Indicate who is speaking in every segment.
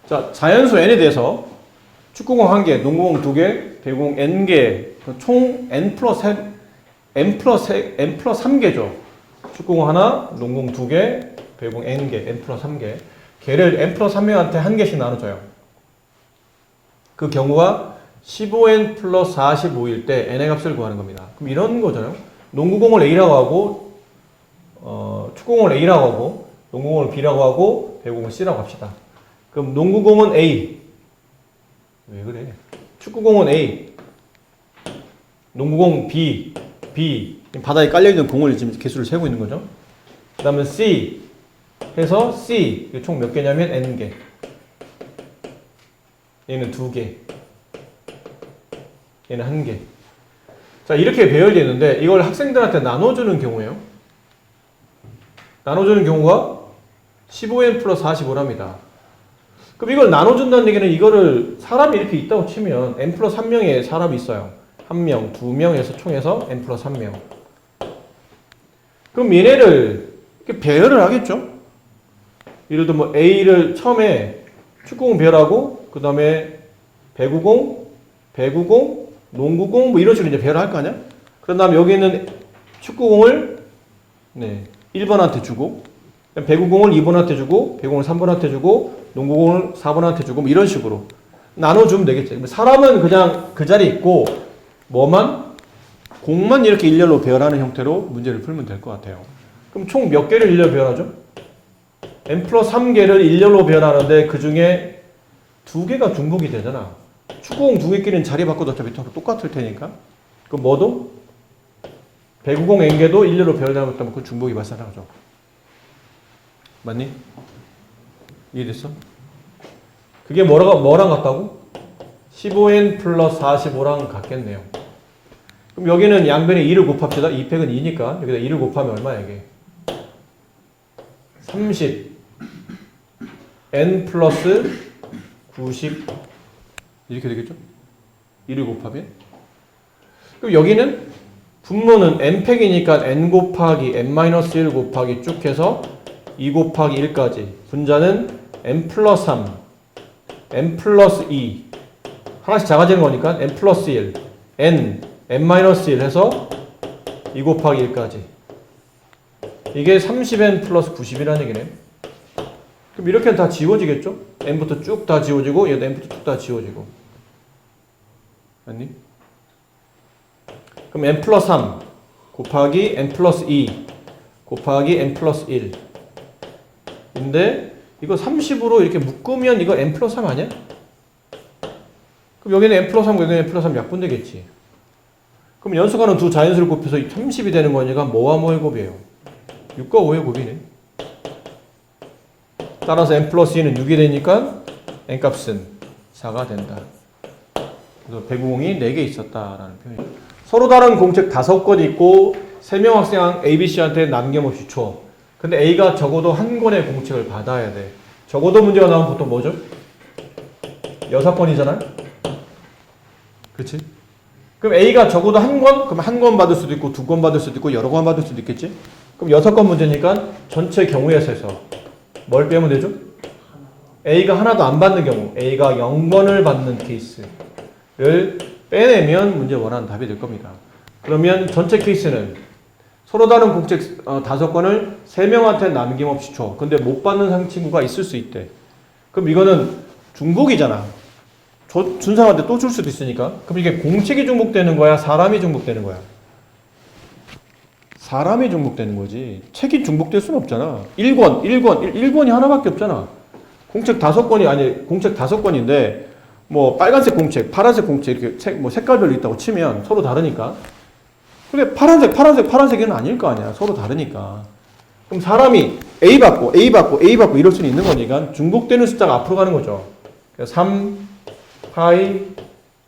Speaker 1: 자, 자연수 n에 대해서 축구공 1개, 농구공 2개, 배구공 n개, 총 n 플러스 3개죠. 축구공 하나, 농구공 2개, 배구공 n개, n 플러스 3개. 걔를 n 플러스 3명한테 1개씩 나눠줘요. 그 경우가 15n 플러스 45일 때 n의 값을 구하는 겁니다. 그럼 이런 거잖아요. 농구공을 a라고 하고, 축구공을 a라고 하고, 농구공을 b라고 하고, 배구공을 c라고 합시다. 그럼 농구공은 A. 왜 그래? 축구공은 A. 농구공 B. 바닥에 깔려있는 공을 지금 개수를 세고 있는 거죠. 그 다음에 C. 해서 C. 총 몇 개냐면 N개. 얘는 2개. 얘는 1개. 자, 이렇게 배열되어 있는데 이걸 학생들한테 나눠주는 경우에요. 나눠주는 경우가 15n 플러스 45랍니다. 그럼 이걸 나눠준다는 얘기는 이거를 사람이 이렇게 있다고 치면 n 플러스 1명의 사람이 있어요. 1명, 2명에서 총해서 n 플러스 1명. 그럼 얘네를 이렇게 배열을 하겠죠? 예를 들어 뭐 A를 처음에 축구공 배열하고 그 다음에 배구공, 농구공 뭐 이런 식으로 이제 배열을 할 거 아니야? 그런 다음에 여기 있는 축구공을 1번한테 주고 배구공을 2번한테 주고 배구공을 3번한테 주고 농구공을 4번한테 주고 뭐 이런 식으로 나눠주면 되겠지. 사람은 그냥 그 자리에 있고 공만 이렇게 일렬로 배열하는 형태로 문제를 풀면 될 것 같아요. 그럼 총 몇 개를 일렬로 배열하죠? n 플러스 3개를 일렬로 배열하는데 그 중에 2개가 중복이 되잖아. 축구공 2개끼리는 자리 바꿔도 어차피 똑같을 테니까. 그럼 뭐도? 배구공 n개도 일렬로 배열하면 그 중복이 발생하죠. 맞니? 이해됐어? 그게 뭐랑 같다고? 15n 플러스 45랑 같겠네요. 그럼 여기는 양변에 2를 곱합시다. 2팩은 2니까 여기다 2를 곱하면 얼마야 이게? 30 n 플러스 90 이렇게 되겠죠? 2를 곱하면 그럼 여기는 분모는 n팩이니까 n 곱하기 n-1 곱하기 쭉 해서 2 곱하기 1까지 분자는 n 플러스 3 n 플러스 2 하나씩 작아지는 거니까 n 플러스 1 n-1 해서 2 곱하기 1까지 이게 30n 플러스 90이라는 얘기네. 그럼 이렇게는 다 지워지겠죠? n부터 쭉 다 지워지고 얘도 n부터 쭉 다 지워지고 맞니? 그럼 n 플러스 3 곱하기 n 플러스 2 곱하기 n 플러스 1 인데 이거 30으로 이렇게 묶으면 이거 n 플러스 3 아니야? 그럼 여기는 n 플러스 3, 여기는 n 플러스 3 약분되겠지. 그럼 연속하는 두 자연수를 곱해서 30이 되는 거니까 뭐와 뭐의 곱이에요? 6과 5의 곱이네. 따라서 n 플러스 2는 6이 되니까 n 값은 4가 된다. 그래서 배구공이 4개 있었다라는 표현이에요. 서로 다른 공책 5권 있고 3명 학생 ABC한테 남김없이 줘. 근데 A가 적어도 한 권의 공책을 받아야 돼. 적어도 문제가 나오면 보통 뭐죠? 6권이잖아요? 그렇지? 그럼 A가 적어도 한 권? 그럼 한 권 받을 수도 있고 2권 받을 수도 있고 여러 권 받을 수도 있겠지? 그럼 6권 문제니까 전체 경우의 수에서 뭘 빼면 되죠? A가 하나도 안 받는 경우 A가 0권을 받는 케이스를 빼내면 문제 원하는 답이 될 겁니다. 그러면 전체 케이스는 서로 다른 공책 5권을 3명한테 남김없이 줘. 근데 못 받는 친구가 있을 수 있대. 그럼 이거는 중복이잖아. 준 사람한테 또 줄 수도 있으니까. 그럼 이게 공책이 중복되는 거야? 사람이 중복되는 거야? 사람이 중복되는 거지. 책이 중복될 수는 없잖아. 1권이 하나밖에 없잖아. 공책 5권이 아니 공책 5권인데 뭐 빨간색 공책, 파란색 공책 이렇게 뭐 색깔별로 있다고 치면 서로 다르니까. 근데 파란색은 아닐 거 아니야. 서로 다르니까. 그럼 사람이 A 받고 이럴 수는 있는 거니까 중복되는 숫자가 앞으로 가는 거죠. 3, 8,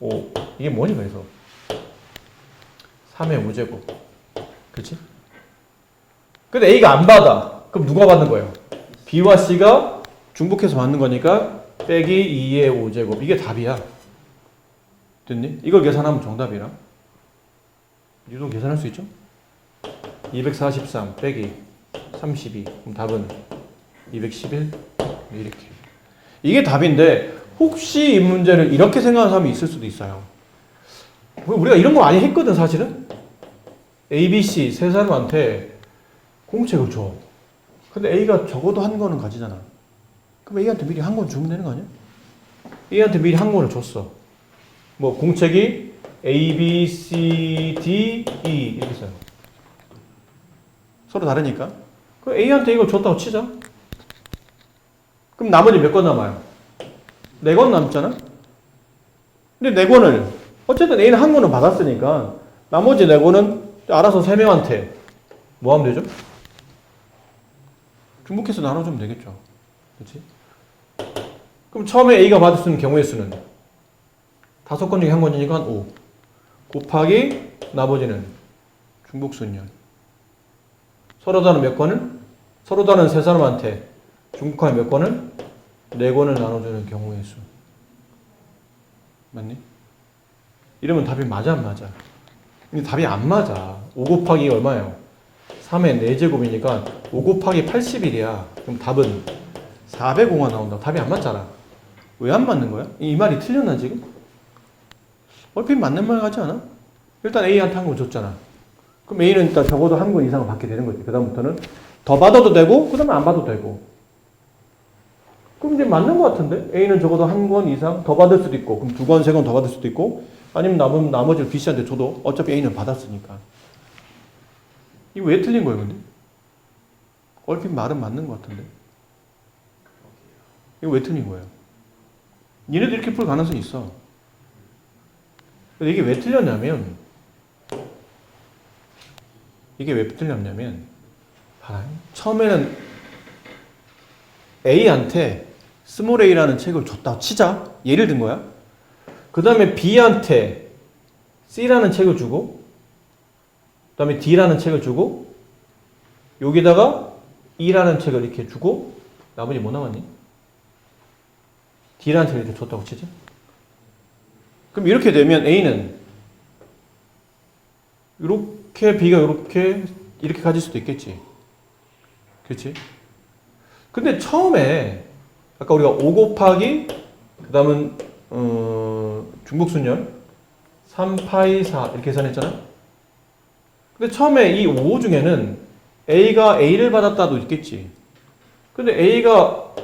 Speaker 1: 5 이게 뭐니 그래서 3의 5제곱 그렇지? 근데 A가 안 받아. 그럼 누가 받는 거예요? B와 C가 중복해서 받는 거니까 빼기 2의 5제곱 이게 답이야. 됐니? 이걸 계산하면 정답이라. 이 정도 계산할 수 있죠? 243 빼기 32 그럼 답은 211 이렇게. 이게 답인데 혹시 이 문제를 이렇게 생각하는 사람이 있을 수도 있어요. 우리가 이런 거 많이 했거든 사실은. A, B, C 세 사람한테 공책을 줘. 근데 A가 적어도 한 권은 가지잖아. 그럼 A한테 미리 한 권 주면 되는 거 아니야? A한테 미리 한 권을 줬어. 뭐 공책이 A, B, C, D, E 이렇게 써요. 서로 다르니까. 그럼 A한테 이걸 줬다고 치자. 그럼 나머지 몇 권 남아요? 4권 남잖아? 근데 4권을 어쨌든 A는 한 권을 받았으니까 나머지 4권은 알아서 3명한테 뭐 하면 되죠? 중복해서 나눠주면 되겠죠. 그렇지? 그럼 처음에 A가 받을 수 있는 경우의 수는 5권 중에 한 권이니까 한 5 곱하기 나머지는 중복수냐. 서로 다른 몇 권을? 서로 다른 세 사람한테 중복하면 몇 권을? 4권을 나눠주는 경우의 수. 맞니? 이러면 답이 맞아 안 맞아? 근데 답이 안 맞아. 5 곱하기 얼마예요? 3의 4제곱이니까 5 곱하기 81이야. 그럼 답은 405가 나온다. 답이 안 맞잖아. 왜 안 맞는 거야? 이 말이 틀렸나 지금? 얼핏 맞는 말 같지 않아? 일단 A한테 한 권 줬잖아. 그럼 A는 일단 적어도 한 권 이상을 받게 되는 거지. 그 다음부터는 더 받아도 되고 그 다음에 안 받아도 되고. 그럼 이제 맞는 것 같은데? A는 적어도 한 권 이상 더 받을 수도 있고 그럼 2권, 3권 더 받을 수도 있고 아니면 나머지를 B씨한테 줘도 어차피 A는 받았으니까. 이거 왜 틀린 거예요 근데? 얼핏 말은 맞는 것 같은데. 이거 왜 틀린 거예요? 니네도 이렇게 풀 가능성이 있어. 근데 이게 왜 틀렸냐면 처음에는 A한테 스몰 a라는 책을 줬다 치자. 예를 든 거야. 그 다음에 B한테 C라는 책을 주고 그 다음에 D라는 책을 주고 여기다가 E라는 책을 이렇게 주고 나머지 뭐 남았니? D라는 책을 이렇게 줬다고 치자. 그럼 이렇게 되면 A는 이렇게 B가 이렇게 가질 수도 있겠지. 그렇지? 근데 처음에 아까 우리가 5 곱하기 그 다음은 중복순열 3파이 4 이렇게 계산했잖아. 근데 처음에 이 5 중에는 A가 A를 받았다도 있겠지. 근데 A가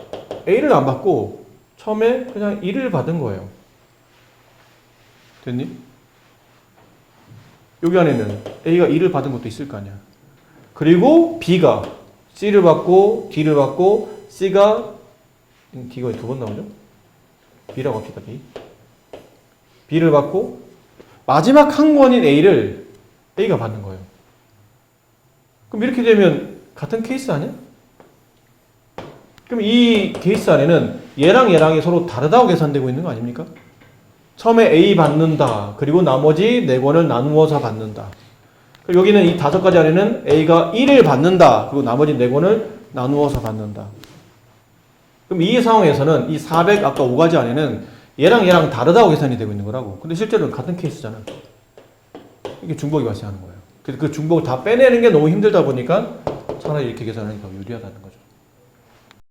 Speaker 1: A를 안 받고 처음에 그냥 1을 받은 거예요. 됐니? 여기 안에는 A가 2를 받은 것도 있을 거 아니야. 그리고 B가 C를 받고 D를 받고 C가 D가 2번 나오죠? B라고 합시다. B를 받고 마지막 한 권인 A를 A가 받는 거예요. 그럼 이렇게 되면 같은 케이스 아니야? 그럼 이 케이스 안에는 얘랑 얘랑이 서로 다르다고 계산되고 있는 거 아닙니까? 처음에 A 받는다. 그리고 나머지 4권을 나누어서 받는다. 여기는 이 5가지 안에는 A가 1을 받는다. 그리고 나머지 4권을 나누어서 받는다. 그럼 이 상황에서는 이 400 아까 5가지 안에는 얘랑 얘랑 다르다고 계산이 되고 있는 거라고. 근데 실제로는 같은 케이스잖아. 이게 중복이 발생하는 거예요. 그래서 그 중복을 다 빼내는 게 너무 힘들다 보니까 차라리 이렇게 계산하는 게 더 유리하다는 거죠.